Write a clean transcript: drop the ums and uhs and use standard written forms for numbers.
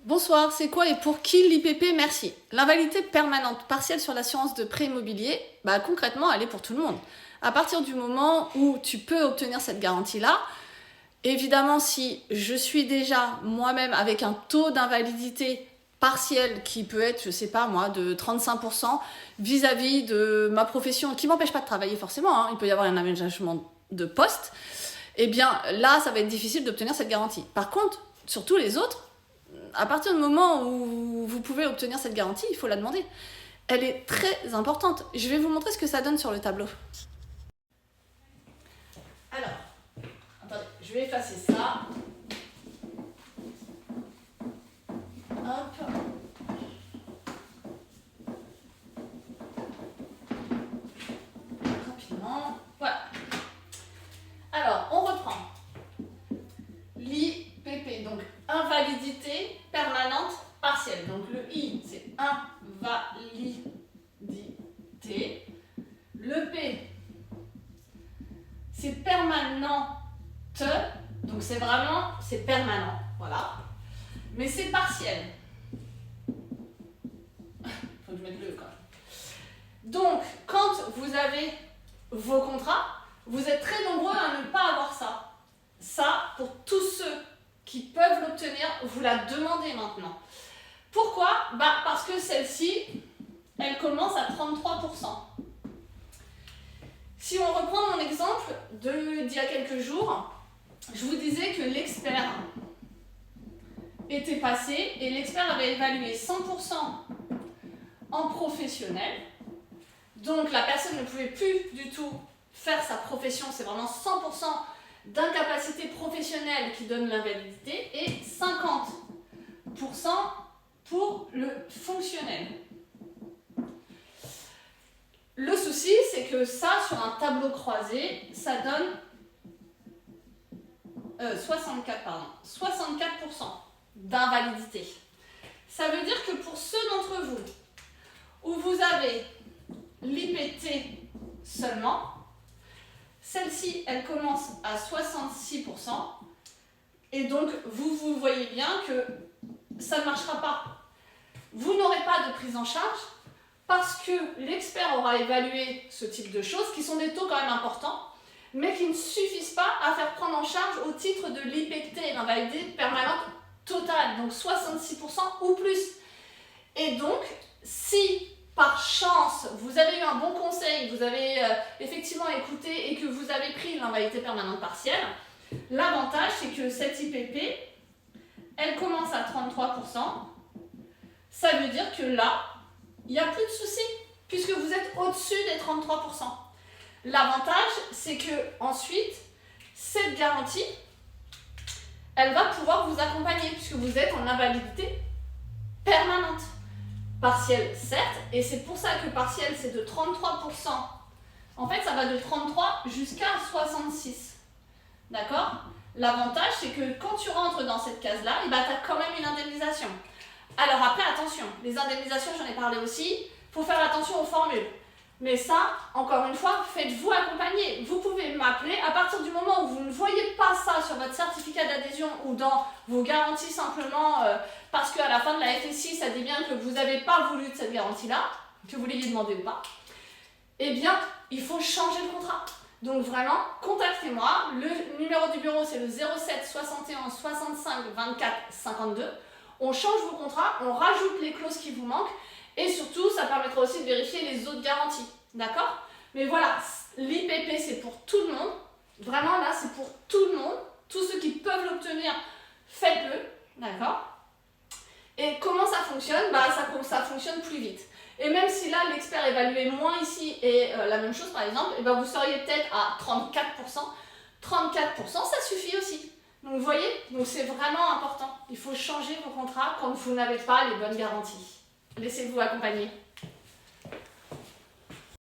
Bonsoir, c'est quoi et pour qui l'IPP? Merci. L'invalidité permanente partielle sur l'assurance de prêt immobilier, concrètement, elle est pour tout le monde. À partir du moment où tu peux obtenir cette garantie-là, évidemment, si je suis déjà moi-même avec un taux d'invalidité partielle qui peut être, je sais pas moi, de 35% vis-à-vis de ma profession, qui m'empêche pas de travailler forcément, hein, il peut y avoir un aménagement de poste, eh bien là, ça va être difficile d'obtenir cette garantie. Par contre, sur tous les autres, à partir du moment où vous pouvez obtenir cette garantie, il faut la demander. Elle est très importante. Je vais vous montrer ce que ça donne sur le tableau. Alors, attendez, je vais effacer ça. Hop. Rapidement. Voilà. Alors, on reprend. L'IPP, donc invalidité permanente partielle. Donc le I, c'est invalidité. Le P, c'est permanente. Donc c'est vraiment, c'est permanent. Voilà. Mais c'est partiel. Faut que je mette le quand même. Donc, quand vous avez vos contrats, vous êtes très nombreux à ne pas avoir ça. Ça, pour tous ceux qui peuvent l'obtenir, vous la demandez maintenant. Pourquoi? Parce que celle-ci, elle commence à 33%. Si on reprend mon exemple d'il y a quelques jours, je vous disais que l'expert était passé et l'expert avait évalué 100% en professionnel. Donc la personne ne pouvait plus du tout faire sa profession, c'est vraiment 100% d'incapacité professionnelle qui donne l'invalidité et 50% pour le fonctionnel. Le souci, c'est que ça, sur un tableau croisé, ça donne 64% d'invalidité. Ça veut dire que pour ceux d'entre vous où vous avez l'IPT seulement, celle-ci, elle commence à 66%. Et donc, vous voyez bien que ça ne marchera pas. Vous n'aurez pas de prise en charge parce que l'expert aura évalué ce type de choses, qui sont des taux quand même importants, mais qui ne suffisent pas à faire prendre en charge au titre de l'IPT, l'invalidité permanente totale, donc 66% ou plus. Et donc, si par chance, vous avez eu un bon conseil, vous avez effectivement écouté et que vous avez pris l'invalidité permanente partielle, l'avantage, c'est que cette IPP, elle commence à 33%. Ça veut dire que là, il n'y a plus de souci, puisque vous êtes au-dessus des 33%. L'avantage, c'est que ensuite, cette garantie, elle va pouvoir vous accompagner, puisque vous êtes en invalidité permanente. Partielle, certes, et c'est pour ça que partielle, c'est de 33%. En fait, ça va de 33 jusqu'à 66. D'accord? L'avantage, c'est que quand tu rentres dans cette case-là, tu as quand même une indemnisation. Alors après, attention, les indemnisations, j'en ai parlé aussi, il faut faire attention aux formules. Mais ça, encore une fois, faites-vous accompagner. Vous pouvez m'appeler à partir du moment où vous ne voyez pas ça sur votre certificat d'adhésion ou dans vos garanties simplement parce qu'à la fin de la FSI, ça dit bien que vous n'avez pas voulu de cette garantie-là, que vous l'ayez demandé ou pas. Eh bien, il faut changer le contrat. Donc vraiment, contactez-moi. Le numéro du bureau, c'est le 07 71 65 24 52. On change vos contrats, on rajoute les clauses qui vous manquent. Et surtout, ça permettra aussi de vérifier les autres garanties. D'accord? Mais voilà, l'IPP, c'est pour tout le monde. Vraiment, là, c'est pour tout le monde. Tous ceux qui peuvent l'obtenir, faites-le. D'accord? Et comment ça fonctionne? Ça fonctionne plus vite. Et même si là, l'expert évaluait moins ici et la même chose, par exemple, vous seriez peut-être à 34%. 34%, ça suffit aussi. Donc, vous voyez? Donc, c'est vraiment important. Il faut changer vos contrats quand vous n'avez pas les bonnes garanties. Laissez-vous accompagner.